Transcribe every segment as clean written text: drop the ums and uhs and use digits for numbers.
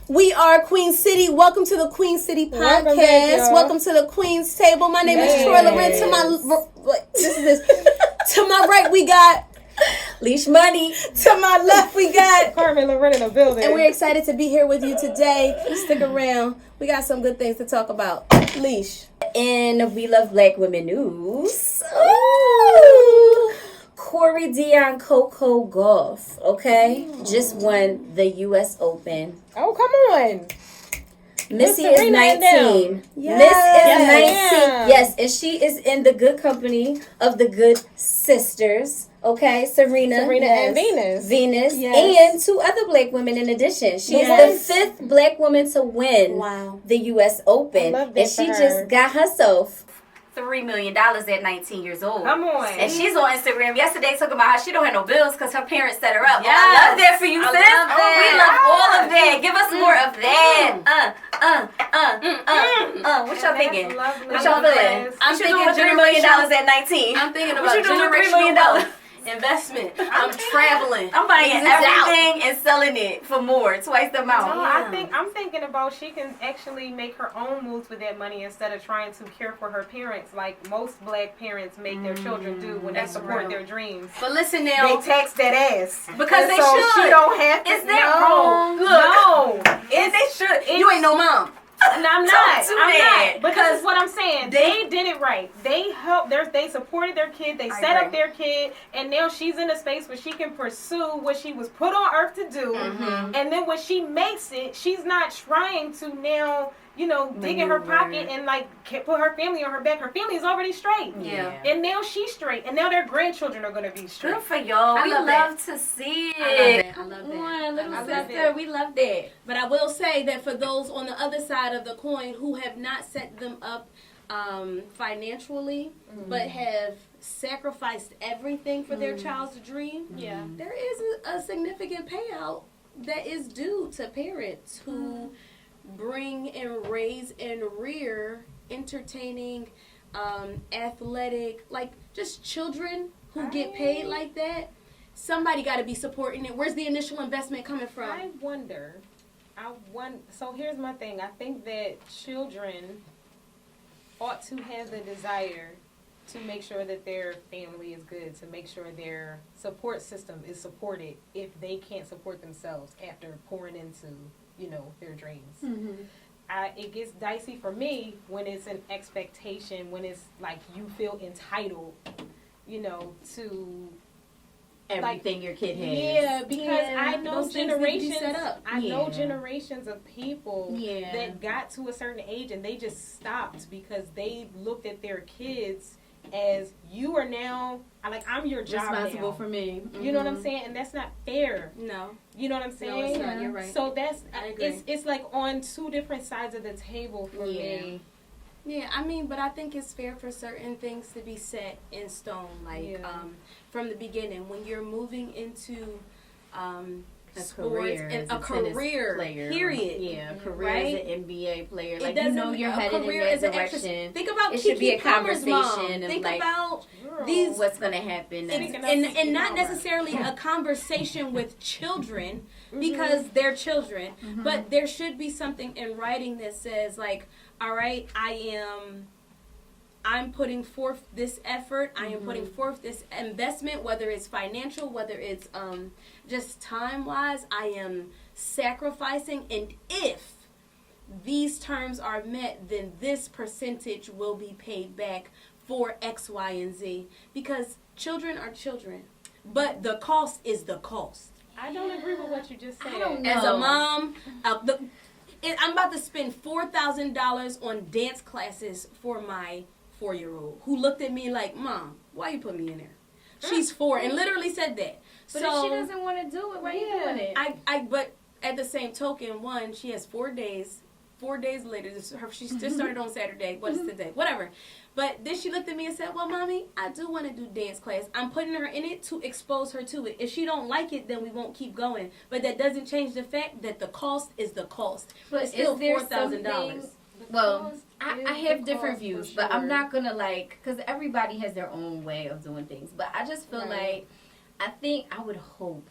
We are Queen City. Welcome to the Queen City podcast. Welcome to the Queen's Table. My name is Troi Lauren. To my right, we got Lish money. To my left, we got Carmen Laren in the building. And we're excited to be here with you today. Stick around. We got some good things to talk about. Lish. And we love Black women news. Ooh. Corrie Dion Coco Gauff, okay, just won the U.S. Open. Oh, come on. Missy is 19. Yes. Miss is 19. Yes, and she is in the good company of the good sisters. Okay, Serena and Venus, yes. and two other Black women in addition. She is the 5th Black woman to win the U.S. Open. I love that and she just got herself $3 million at 19 years old. Come on. And she's on Instagram yesterday talking about how she don't have no bills because her parents set her up. Yes. I love that for you, sis. Love that. We love all of that. Give us more of that. What y'all thinking? What y'all feeling? I'm What you thinking doing with $3 million at 19? I'm thinking What about you doing with $3 million? investment. I'm traveling. I'm buying everything and selling it for more, twice the amount. No, I'm thinking about she can actually make her own moves with that money instead of trying to care for her parents like most Black parents make their children do when they support their dreams. But listen now, they tax that ass because they so should. She don't have to. Is that wrong? No, They should. You ain't no mom. And I'm not. I'm But this is what I'm saying. They did it right. They helped. They supported their kid. They set up their kid, and now she's in a space where she can pursue what she was put on earth to do. Mm-hmm. And then when she makes it, she's not trying to now, dig in her pocket and put her family on her back. Her family is already straight. Yeah. And now she's straight, and now their grandchildren are going to be straight. Good for y'all. We love to see it. I love that. Little sister, we love that. But I will say that for those on the other side of the coin who have not set them up financially, but have sacrificed everything for their child's dream, there is a significant payout that is due to parents who bring and raise and rear entertaining, athletic, just children who get paid like that. Somebody got to be supporting it. Where's the initial investment coming from? I wonder. So here's my thing. I think that children ought to have the desire to make sure that their family is good, to make sure their support system is supported if they can't support themselves after pouring into, their dreams. Mm-hmm. It gets dicey for me when it's an expectation, when it's like you feel entitled, to everything your kid has. Yeah, because I know generations. I know Yeah. generations of people that got to a certain age and they just stopped because they looked at their kids as you are now. I'm your job responsible now. for me. Mm-hmm. You know what I'm saying, and that's not fair. No, you know what I'm saying. No, it's not. You're right. So I agree. it's like on two different sides of the table for me. Yeah, but I think it's fair for certain things to be set in stone, from the beginning when you're moving into a sports career and as a career player. Period. Yeah, a career right? as an NBA player. A You're headed career in as that an actress. direction. Think about it should be a Palmer's conversation mom. of Think about these what's going to happen. And not necessarily a conversation with children because they're children, but there should be something in writing that says all right, I'm putting forth this effort. I am putting forth this investment, whether it's financial, whether it's just time-wise. I am sacrificing, and if these terms are met, then this percentage will be paid back for X, Y, and Z. Because children are children, but the cost is the cost. I don't agree with what you just said. I don't know. As a mom, I'm about to spend $4,000 on dance classes for my 4-year-old who looked at me like, Mom, why you put me in there? She's 4 and literally said that. But if she doesn't want to do it, why are you doing it? But at the same token, one, she has 4 days. 4 days later, she just started on Saturday. What is today? Whatever. But then she looked at me and said, well, Mommy, I do want to do dance class. I'm putting her in it to expose her to it. If she don't like it, then we won't keep going. But that doesn't change the fact that the cost is the cost. But it's still is there $4,000. Well, I have different views, but I'm not going to because everybody has their own way of doing things. But I just feel I would hope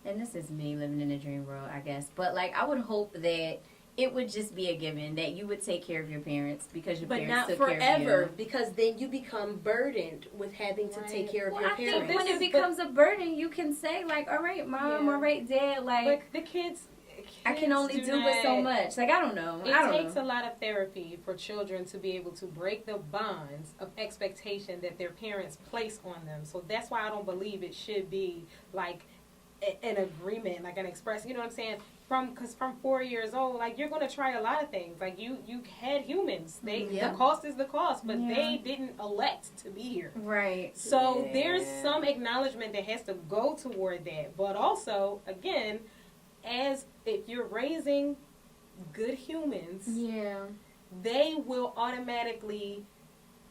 and this is me living in a dream world, I guess, but like I would hope that it would just be a given that you would take care of your parents because your parents took care of you. But not forever, because then you become burdened with having to take care of your I parents. think when it becomes a burden, you can say like, all right, mom, all right, dad, like, but the kids I can only do but so much. Like, I don't know. It takes a lot of therapy for children to be able to break the bonds of expectation that their parents place on them. So that's why I don't believe it should be like an agreement, like an express, you know what I'm saying? Because from 4 years old, like, you're going to try a lot of things. Like, you had humans. The cost is the cost, but they didn't elect to be here. Right. So there's some acknowledgement that has to go toward that. But also, again, as if you're raising good humans, they will automatically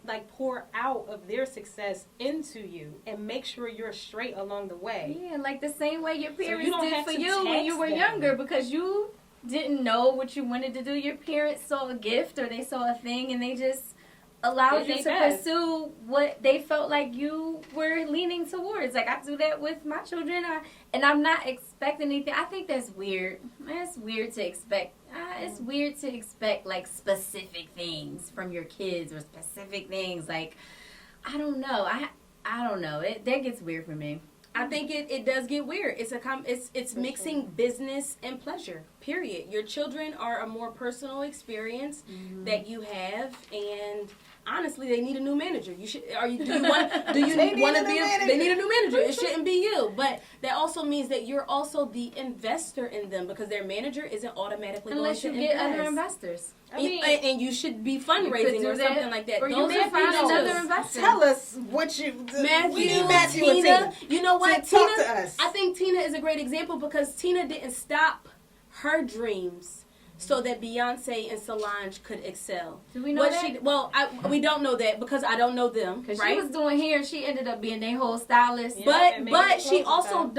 like pour out of their success into you and make sure you're straight along the way. Yeah, like the same way your parents so did for you when you were younger, because you didn't know what you wanted to do. Your parents saw a gift or they saw a thing and they just allowed you to pursue what they felt like you were leaning towards. Like, I do that with my children, and I'm not expecting anything. I think that's weird. It's weird to expect. It's weird to expect, like, specific things from your kids or specific things. Like, I don't know. I don't know. That gets weird for me. I think it does get weird. It's mixing business and pleasure. Period. Your children are a more personal experience that you have, and honestly, they need a new manager. Do you want to be? They need a new manager. It shouldn't be you, but that also means that you're also the investor in them, because their manager isn't automatically unless you get other investors. I mean, and you should be fundraising or something like that. Or you may find another investor. Tell us what you do. We need Matthew and Tina. You know what? Tina, talk to us. I think Tina is a great example, because Tina didn't stop her dreams so that Beyonce and Solange could excel. Do we know that? We don't know that because I don't know them. Because she was doing hair, she ended up being their whole stylist. But she also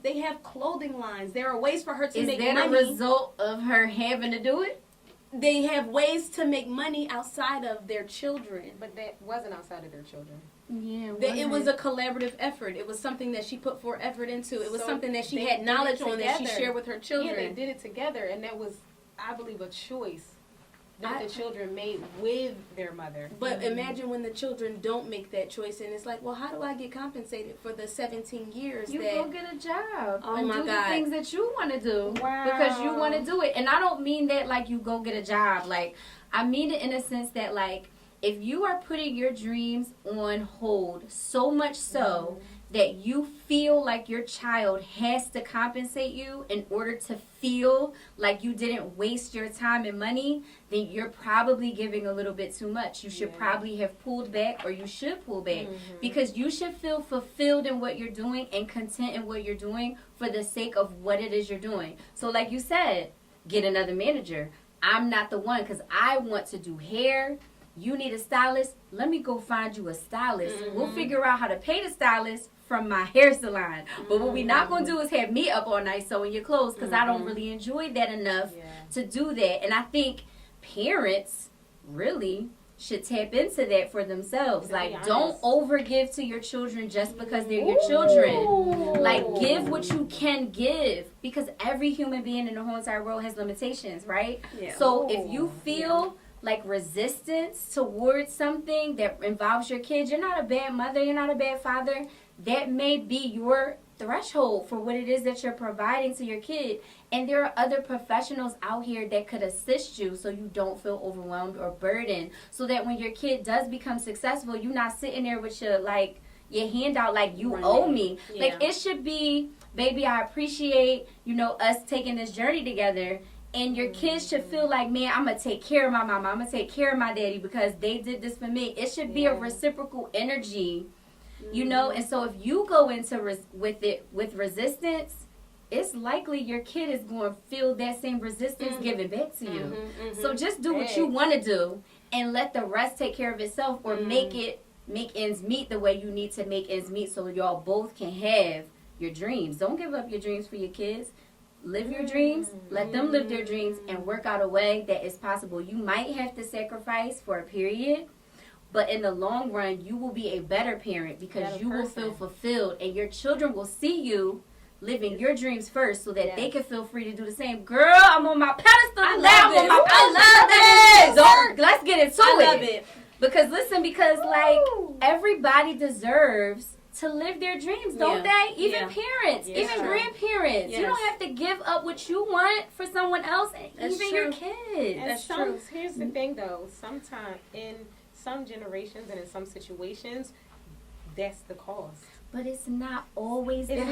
they have clothing lines. There are ways for her to make money. Is that a result of her having to do it? They have ways to make money outside of their children. But that wasn't outside of their children. Yeah, it was a collaborative effort. It was something that she put forth effort into. It was something that she had knowledge on that she shared with her children. Yeah, they did it together, and that was, I believe, a choice that the children made with their mother. But imagine when the children don't make that choice, and it's like, well, how do I get compensated for the 17 years you go get a job and do the things that you want to do because you want to do it. And I don't mean that like you go get a job. Like, I mean it in a sense that, like, if you are putting your dreams on hold so much so that you feel like your child has to compensate you in order to feel like you didn't waste your time and money, then you're probably giving a little bit too much. You should probably have pulled back, or you should pull back, because you should feel fulfilled in what you're doing and content in what you're doing for the sake of what it is you're doing. So like you said, get another manager. I'm not the one, because I want to do hair. You need a stylist. Let me go find you a stylist. We'll figure out how to pay the stylist from my hair salon. But what we're not going to do is have me up all night sewing your clothes, because I don't really enjoy that enough to do that. And I think parents really should tap into that for themselves. Like, don't overgive to your children just because they're your children. Like, give what you can give, because every human being in the whole entire world has limitations, right? So if you feel like resistance towards something that involves your kids, you're not a bad mother, you're not a bad father. That may be your threshold for what it is that you're providing to your kid. And there are other professionals out here that could assist you so you don't feel overwhelmed or burdened, so that when your kid does become successful, you're not sitting there with your hand out like you owe me. Like, it should be, baby, I appreciate, us taking this journey together. And your kids should feel like, man, I'm going to take care of my mama. I'm going to take care of my daddy because they did this for me. It should be a reciprocal energy, And so if you go into with resistance, it's likely your kid is going to feel that same resistance given back to you. So just do what you want to do and let the rest take care of itself, or make ends meet the way you need to make ends meet, so y'all both can have your dreams. Don't give up your dreams for your kids. Live your dreams, let them live their dreams, and work out a way that is possible. You might have to sacrifice for a period, but in the long run, you will be a better parent because you will feel fulfilled, and your children will see you living your dreams first so that they can feel free to do the same. Girl, I'm on my pedestal today. I love this. Let's get into it. I love it. Because like everybody deserves to live their dreams, don't they? Even parents, even grandparents. You don't have to give up what you want for someone else, and even your kids. That's true. Here's the thing, though. Sometimes in some generations and in some situations, that's the cost. But it's not always the thing.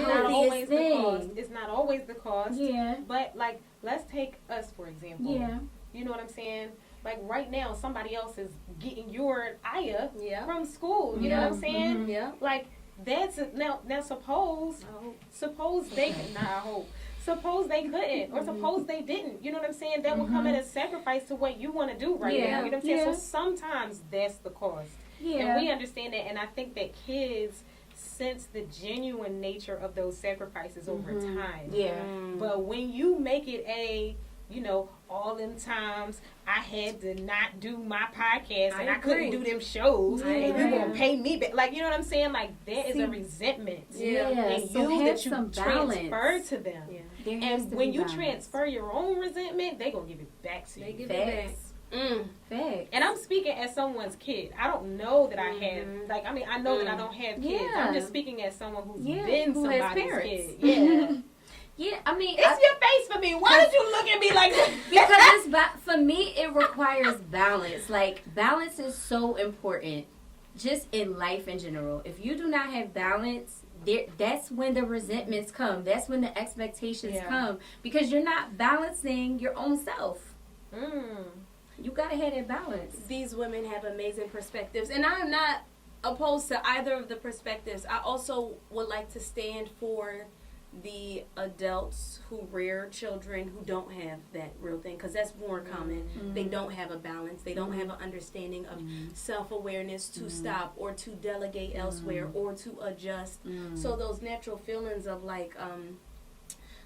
It's not always the cost. Yeah. But like, let's take us for example. Yeah. You know what I'm saying? Like right now, somebody else is getting your Aya from school. You know what I'm saying? Mm-hmm. Yeah. Like that's now. Suppose they suppose they couldn't, or suppose they didn't. You know what I'm saying? That will come at a sacrifice to what you want to do right now. You know what I'm saying? So sometimes that's the cost. Yeah. And we understand that, and I think that kids sense the genuine nature of those sacrifices over time. Yeah. But when you make it all them times I had to not do my podcast and I couldn't do them shows and you gonna pay me back. Like, you know what I'm saying? Like, there is a resentment. Yeah. And that you transfer to them. Yeah. And when you transfer your own resentment, they gonna give it back to you. They give it back. And I'm speaking as someone's kid. I don't know that I have, I know that I don't have kids. I'm just speaking as someone who's been somebody's kid. Yeah. Yeah, I mean, it's your face for me. Why did you look at me like that? Because for me, it requires balance. Like, balance is so important just in life in general. If you do not have balance, that's when the resentments come. That's when the expectations come. Because you're not balancing your own self. You got to have that balance. These women have amazing perspectives. And I'm not opposed to either of the perspectives. I also would like to stand for the adults who rear children who don't have that real thing, because that's more common. They don't have a balance. They don't have an understanding of self-awareness to stop or to delegate elsewhere or to adjust. So those natural feelings of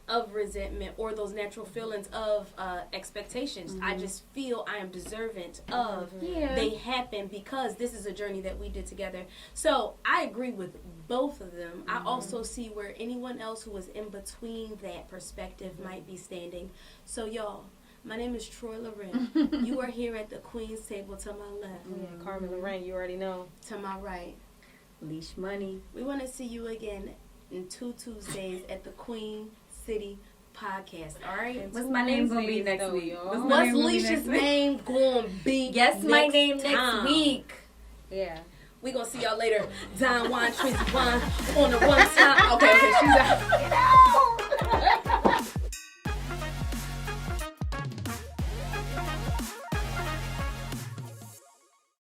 of resentment or those natural feelings of expectations, I just feel I am deserving of. They happen because this is a journey that we did together. So I agree with both of them. I also see where anyone else who is in between that perspective might be standing. So y'all, my name is Troi Lauren. You are here at the Queen's Table to my left. Yeah, Carmen Laren, you already know. To my right, Lish Money. We want to see you again in 2 Tuesdays at the Queen City Podcast. All right. What's my name gonna be next week? What's Lish's name gonna be? Guess my name next week. Yeah. We gonna see y'all later. Don Juan, Tracy Juan on the one time. Okay.